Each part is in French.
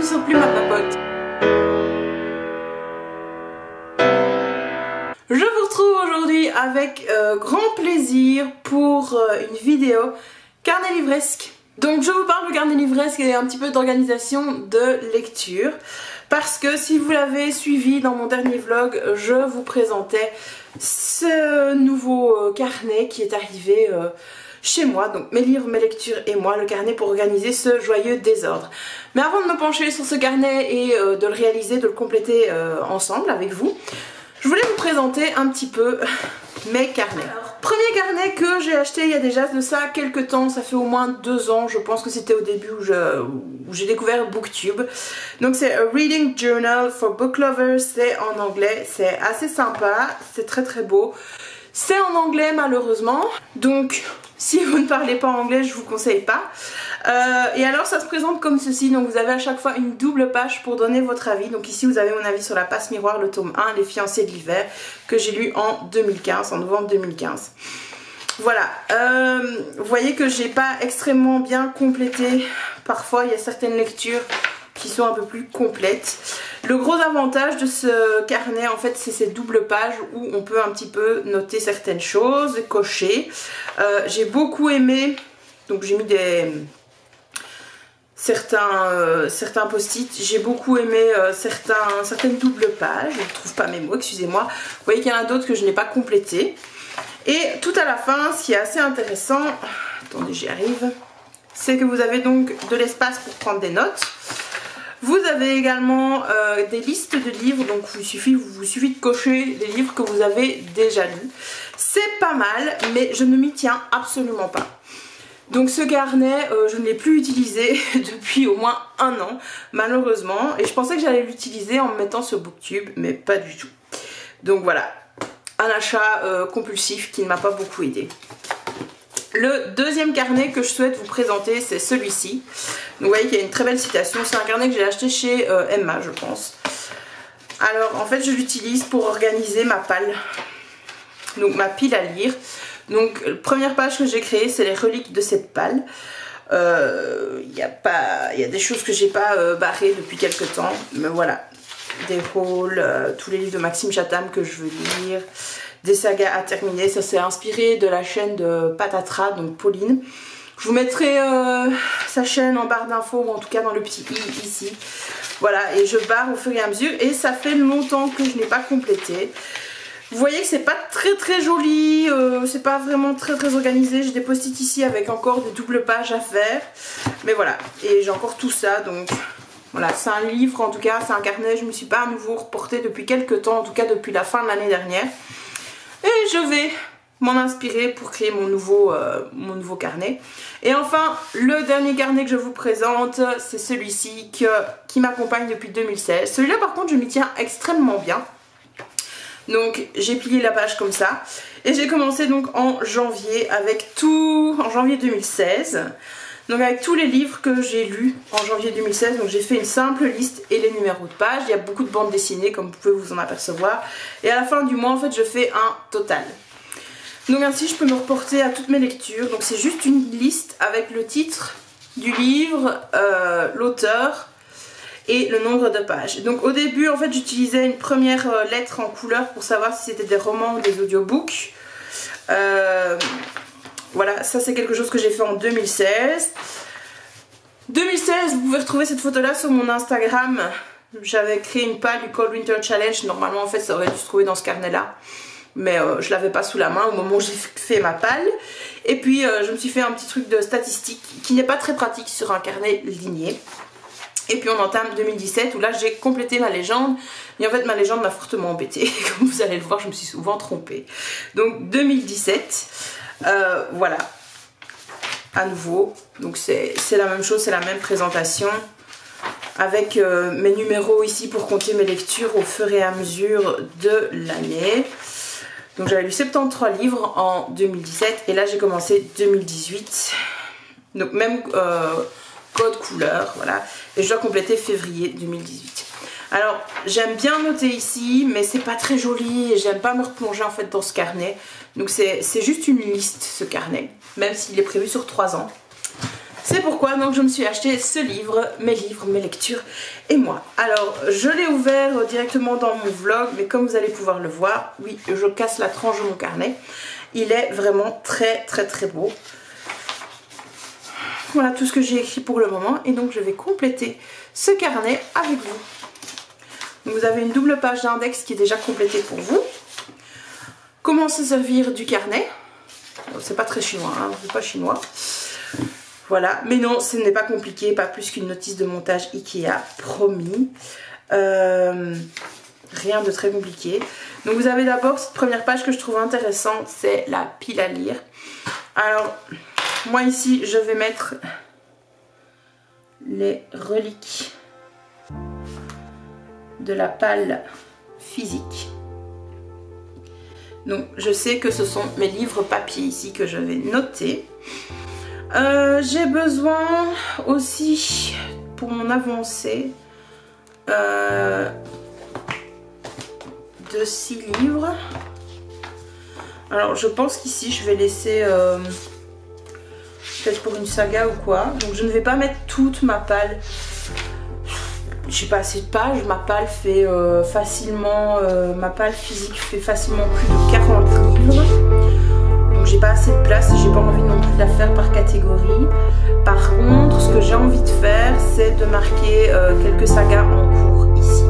bienvenue sur Plume à Papote. Je vous retrouve aujourd'hui avec grand plaisir pour une vidéo carnet livresque. Donc je vous parle de carnet livresque et un petit peu d'organisation de lecture. Parce que si vous l'avez suivi dans mon dernier vlog, je vous présentais ce nouveau carnet qui est arrivé chez moi. Donc mes livres, mes lectures et moi, le carnet pour organiser ce joyeux désordre. Mais avant de me pencher sur ce carnet et de le réaliser, de le compléter ensemble avec vous, je voulais vous présenter un petit peu mes carnets. Alors, premier carnet que j'ai acheté il y a déjà de ça quelques temps, ça fait au moins 2 ans, je pense que c'était au début où j'ai découvert Booktube. Donc c'est A Reading Journal for Book Lovers, c'est en anglais, c'est assez sympa, c'est très très beau. C'est en anglais malheureusement, donc si vous ne parlez pas anglais, je vous conseille pas. Et alors ça se présente comme ceci, donc vous avez à chaque fois une double page pour donner votre avis. Donc ici vous avez mon avis sur La Passe Miroir, le tome 1, Les Fiancés de l'hiver, que j'ai lu en 2015, en novembre 2015. Voilà, vous voyez que j'ai pas extrêmement bien complété, parfois il y a certaines lectures qui sont un peu plus complètes. Le gros avantage de ce carnet en fait c'est ces doubles pages où on peut un petit peu noter certaines choses, cocher. J'ai beaucoup aimé, donc j'ai mis certains post-it, j'ai beaucoup aimé certaines doubles pages, je ne trouve pas mes mots, excusez-moi. Vous voyez qu'il y en a d'autres que je n'ai pas complétées. Et tout à la fin, ce qui est assez intéressant, attendez j'y arrive, c'est que vous avez donc de l'espace pour prendre des notes. Vous avez également des listes de livres, donc il vous suffit de cocher les livres que vous avez déjà lus. C'est pas mal, mais je ne m'y tiens absolument pas. Donc ce carnet, je ne l'ai plus utilisé depuis au moins 1 an, malheureusement. Et je pensais que j'allais l'utiliser en me mettant sur Booktube, mais pas du tout. Donc voilà, un achat compulsif qui ne m'a pas beaucoup aidé. Le deuxième carnet que je souhaite vous présenter, c'est celui-ci. Donc vous voyez qu'il y a une très belle citation. C'est un carnet que j'ai acheté chez Emma, je pense. Alors en fait, je l'utilise pour organiser ma palle. Donc ma pile à lire. Donc la première page que j'ai créée, c'est les reliques de cette palle. Il y a des choses que j'ai pas barrées depuis quelques temps. Mais voilà. Des hauls, tous les livres de Maxime Chatham que je veux lire. Des sagas à terminer, ça s'est inspiré de la chaîne de Patatras, donc Pauline. Je vous mettrai sa chaîne en barre d'infos ou en tout cas dans le petit i ici. Voilà, et je barre au fur et à mesure et ça fait longtemps que je n'ai pas complété. Vous voyez que c'est pas très très joli, c'est pas vraiment très très organisé. J'ai des post-it ici avec encore des doubles pages à faire. Mais voilà, et j'ai encore tout ça, donc voilà, c'est un livre en tout cas, c'est un carnet. Je ne me suis pas à nouveau reportée depuis quelques temps, en tout cas depuis la fin de l'année dernière. Et je vais m'en inspirer pour créer mon nouveau carnet. Et enfin, le dernier carnet que je vous présente, c'est celui-ci qui m'accompagne depuis 2016. Celui-là par contre, je m'y tiens extrêmement bien. Donc j'ai plié la page comme ça. Et j'ai commencé donc en janvier en janvier 2016. Donc avec tous les livres que j'ai lus en janvier 2016, donc j'ai fait une simple liste et les numéros de page. Il y a beaucoup de bandes dessinées comme vous pouvez vous en apercevoir. Et à la fin du mois en fait je fais un total. Donc ainsi je peux me reporter à toutes mes lectures. Donc c'est juste une liste avec le titre du livre, l'auteur et le nombre de pages. Donc au début en fait j'utilisais une première lettre en couleur pour savoir si c'était des romans ou des audiobooks. Voilà, ça c'est quelque chose que j'ai fait en 2016. 2016, vous pouvez retrouver cette photo-là sur mon Instagram. J'avais créé une palle du Cold Winter Challenge. Normalement, en fait, ça aurait dû se trouver dans ce carnet-là. Mais je l'avais pas sous la main au moment où j'ai fait ma palle. Et puis, je me suis fait un petit truc de statistique qui n'est pas très pratique sur un carnet ligné. Et puis, on entame 2017 où là, j'ai complété ma légende. Et en fait, ma légende m'a fortement embêtée. Comme vous allez le voir, je me suis souvent trompée. Donc, 2017... voilà, à nouveau, donc c'est la même chose, c'est la même présentation avec mes numéros ici pour compter mes lectures au fur et à mesure de l'année. Donc j'avais lu 73 livres en 2017 et là j'ai commencé 2018, donc même code couleur, voilà, et je dois compléter février 2018. Alors j'aime bien noter ici, mais c'est pas très joli et j'aime pas me replonger en fait dans ce carnet. Donc c'est juste une liste ce carnet, même s'il est prévu sur 3 ans. C'est pourquoi donc je me suis acheté ce livre, mes lectures et moi. Alors je l'ai ouvert directement dans mon vlog, mais comme vous allez pouvoir le voir, oui, je casse la tranche de mon carnet. Il est vraiment très beau. Voilà tout ce que j'ai écrit pour le moment et donc je vais compléter ce carnet avec vous. Donc vous avez une double page d'index qui est déjà complétée pour vous. Comment se servir du carnet? C'est pas très chinois, hein, c'est pas chinois. Voilà, mais non, ce n'est pas compliqué, pas plus qu'une notice de montage Ikea, promis. Rien de très compliqué. Donc vous avez d'abord cette première page que je trouve intéressante, c'est la pile à lire. Alors, moi ici, je vais mettre les reliques de la palle physique. Donc je sais que ce sont mes livres papier ici que je vais noter. J'ai besoin aussi pour mon avancée de 6 livres. Alors je pense qu'ici je vais laisser peut-être pour une saga ou quoi. Donc je ne vais pas mettre toute ma palle. J'ai pas assez de pages, ma palle fait facilement, ma palle physique fait facilement plus de 40 livres. Donc j'ai pas assez de place et j'ai pas envie non plus de la faire par catégorie. Par contre, ce que j'ai envie de faire, c'est de marquer quelques sagas en cours ici.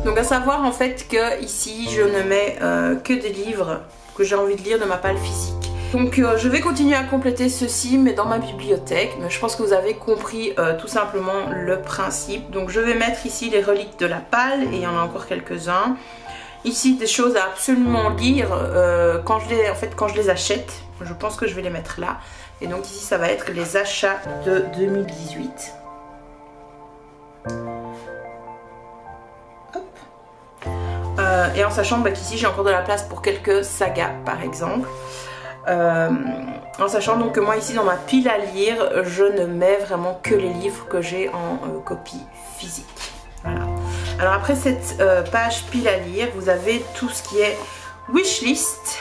Donc à savoir en fait que ici je ne mets que des livres que j'ai envie de lire de ma palle physique. Donc je vais continuer à compléter ceci mais dans ma bibliothèque. Mais je pense que vous avez compris tout simplement le principe. Donc je vais mettre ici les reliques de la palle et il y en a encore quelques-uns. Ici des choses à absolument lire quand je les achète. Je pense que je vais les mettre là. Et donc ici ça va être les achats de 2018. Et en sachant qu'ici j'ai encore de la place pour quelques sagas par exemple. En sachant donc que moi ici dans ma pile à lire, je ne mets vraiment que les livres que j'ai en copie physique. Voilà. Alors après cette page pile à lire, vous avez tout ce qui est wishlist.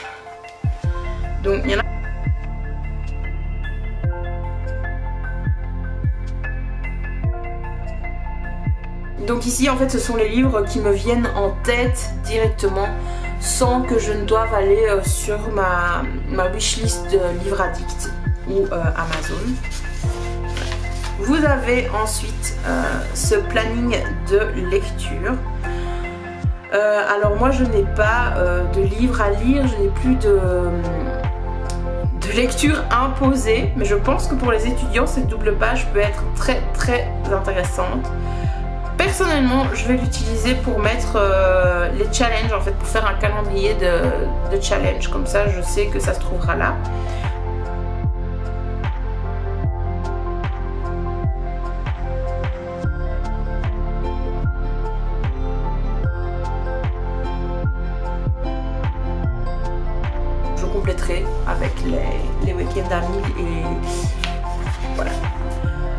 Donc il y en a. Donc ici en fait ce sont les livres qui me viennent en tête directement sans que je ne doive aller sur ma wishlist de Livre Addict ou Amazon. Vous avez ensuite ce planning de lecture. Alors moi je n'ai pas de livre à lire, je n'ai plus de lecture imposée, mais je pense que pour les étudiants cette double page peut être très intéressante. Personnellement, je vais l'utiliser pour mettre les challenges, en fait, pour faire un calendrier de challenge. Comme ça, je sais que ça se trouvera là. Je compléterai avec les week-ends d'amis et voilà.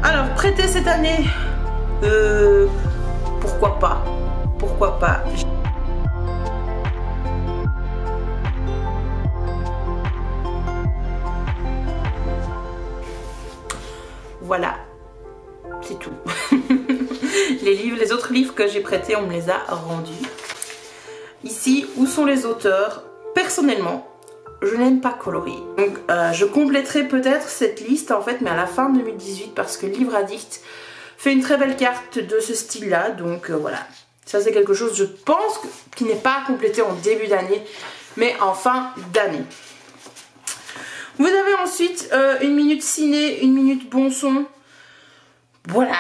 Alors, prêter cette année... pourquoi pas? Pourquoi pas? Voilà, c'est tout. Les autres livres que j'ai prêtés, on me les a rendus. Ici, où sont les auteurs? Personnellement, je n'aime pas colorier. Donc je compléterai peut-être cette liste en fait, mais à la fin 2018 parce que Livre Addict fait une très belle carte de ce style là. Donc voilà, ça c'est quelque chose je pense qui n'est pas complété en début d'année, mais en fin d'année. Vous avez ensuite une minute ciné, une minute bon son. Voilà,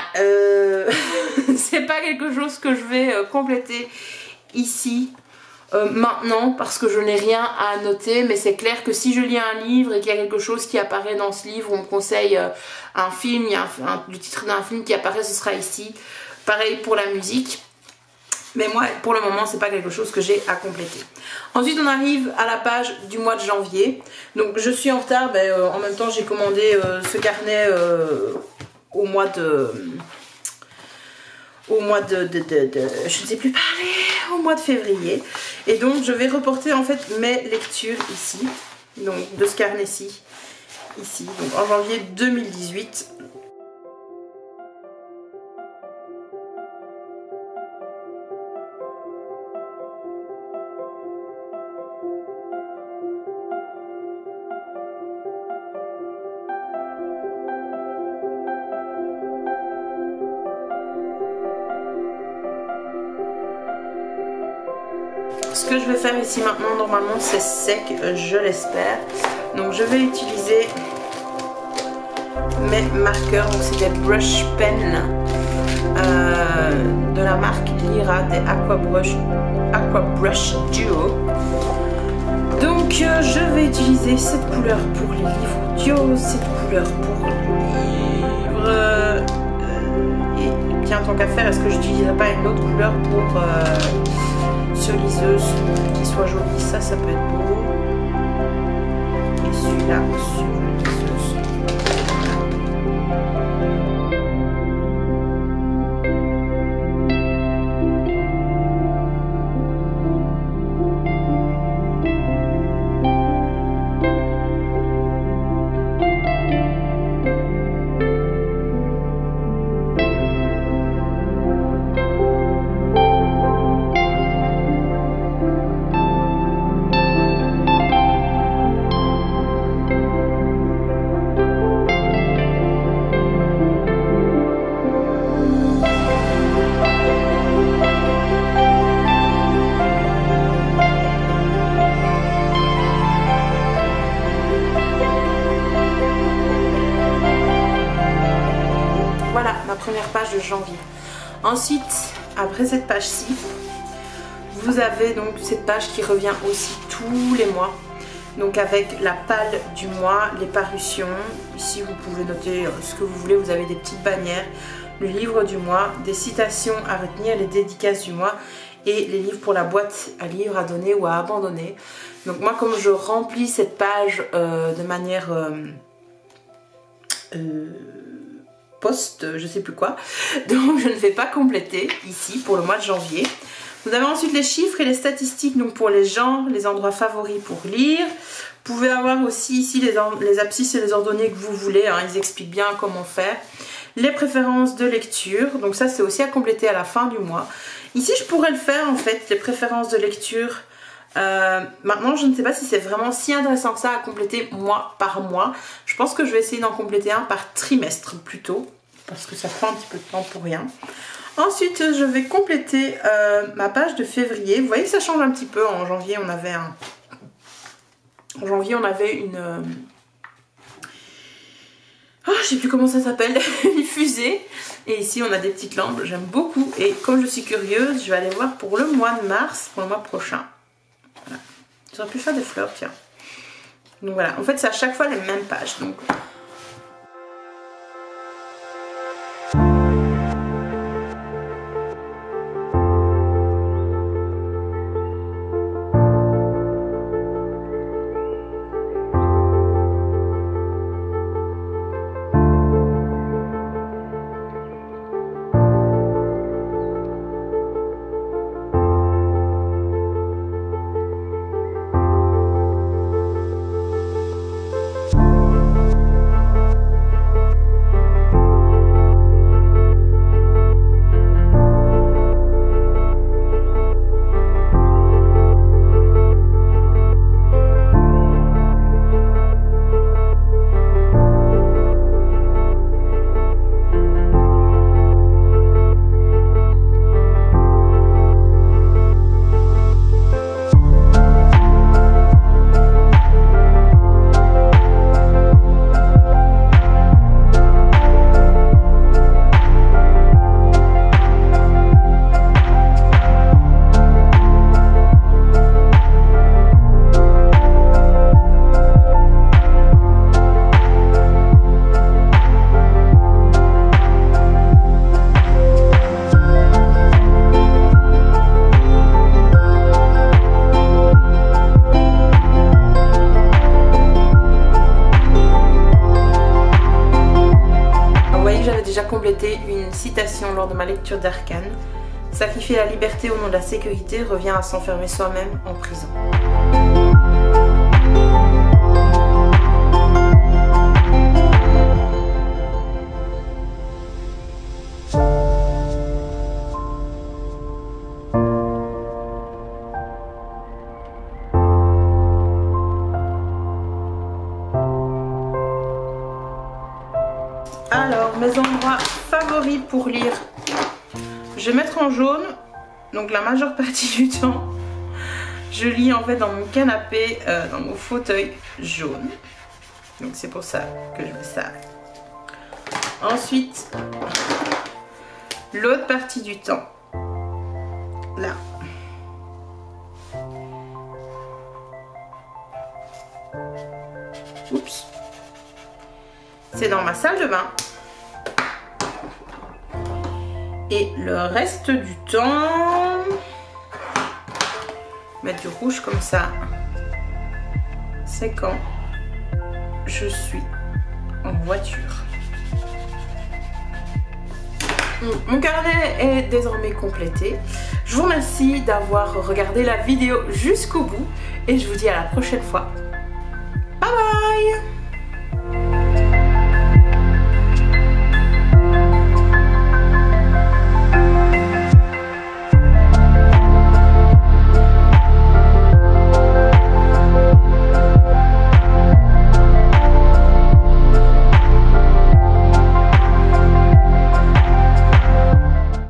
c'est pas quelque chose que je vais compléter ici maintenant parce que je n'ai rien à noter, mais c'est clair que si je lis un livre et qu'il y a quelque chose qui apparaît dans ce livre, on me conseille un film, il y a le titre d'un film qui apparaît, ce sera ici. Pareil pour la musique. Mais moi, pour le moment, c'est pas quelque chose que j'ai à compléter. Ensuite, on arrive à la page du mois de janvier. Donc, je suis en retard. En même temps, j'ai commandé ce carnet au mois de... je ne sais plus parler, au mois de février. Et donc, je vais reporter en fait mes lectures ici. Donc, de ce carnet-ci. Ici. Donc, en janvier 2018. Ce que je vais faire ici maintenant, normalement c'est sec, je l'espère. Donc je vais utiliser mes marqueurs, donc c'est des brush pen de la marque Lyra, des Aqua Brush Duo. Donc je vais utiliser cette couleur pour les livres audio, cette couleur pour les livres. Et bien tant qu'à faire, est-ce que je n'utiliserai pas une autre couleur pour sur liseuse qui soit jolie, ça peut être beau. Et celui-là sur liseuse. Voilà ma première page de janvier. Ensuite, après cette page-ci, vous avez donc cette page qui revient aussi tous les mois. Donc avec la palle du mois, les parutions. Ici vous pouvez noter ce que vous voulez, vous avez des petites bannières. Le livre du mois, des citations à retenir, les dédicaces du mois et les livres pour la boîte à livres à donner ou à abandonner. Donc moi comme je remplis cette page de manière... post, je sais plus quoi, donc je ne vais pas compléter ici pour le mois de janvier. Vous avez ensuite les chiffres et les statistiques, donc pour les genres, les endroits favoris pour lire. Vous pouvez avoir aussi ici les abscisses et les ordonnées que vous voulez, hein, ils expliquent bien comment faire. Les préférences de lecture, donc ça c'est aussi à compléter à la fin du mois. Ici je pourrais le faire en fait, les préférences de lecture. Maintenant je ne sais pas si c'est vraiment si intéressant que ça à compléter mois par mois. Je pense que je vais essayer d'en compléter un par trimestre plutôt, parce que ça prend un petit peu de temps pour rien. Ensuite je vais compléter ma page de février. Vous voyez que ça change un petit peu. En janvier on avait une... Oh, je sais plus comment ça s'appelle, une fusée. Et ici on a des petites lampes, j'aime beaucoup. Et comme je suis curieuse, je vais aller voir pour le mois de mars, pour le mois prochain. Voilà. J'aurais pu faire des fleurs, tiens. Donc voilà, en fait c'est à chaque fois les mêmes pages. Donc réflexion lors de ma lecture d'Arcane. Sacrifier la liberté au nom de la sécurité revient à s'enfermer soi-même en prison. Alors, mes endroits favoris pour lire. Je vais mettre en jaune, donc la majeure partie du temps, je lis en fait dans mon canapé, dans mon fauteuil jaune. Donc c'est pour ça que je mets ça. Ensuite, l'autre partie du temps, là. Oups. C'est dans ma salle de bain. Et le reste du temps, mettre du rouge comme ça, c'est quand je suis en voiture. Mon carnet est désormais complété. Je vous remercie d'avoir regardé la vidéo jusqu'au bout et je vous dis à la prochaine fois. Bye bye!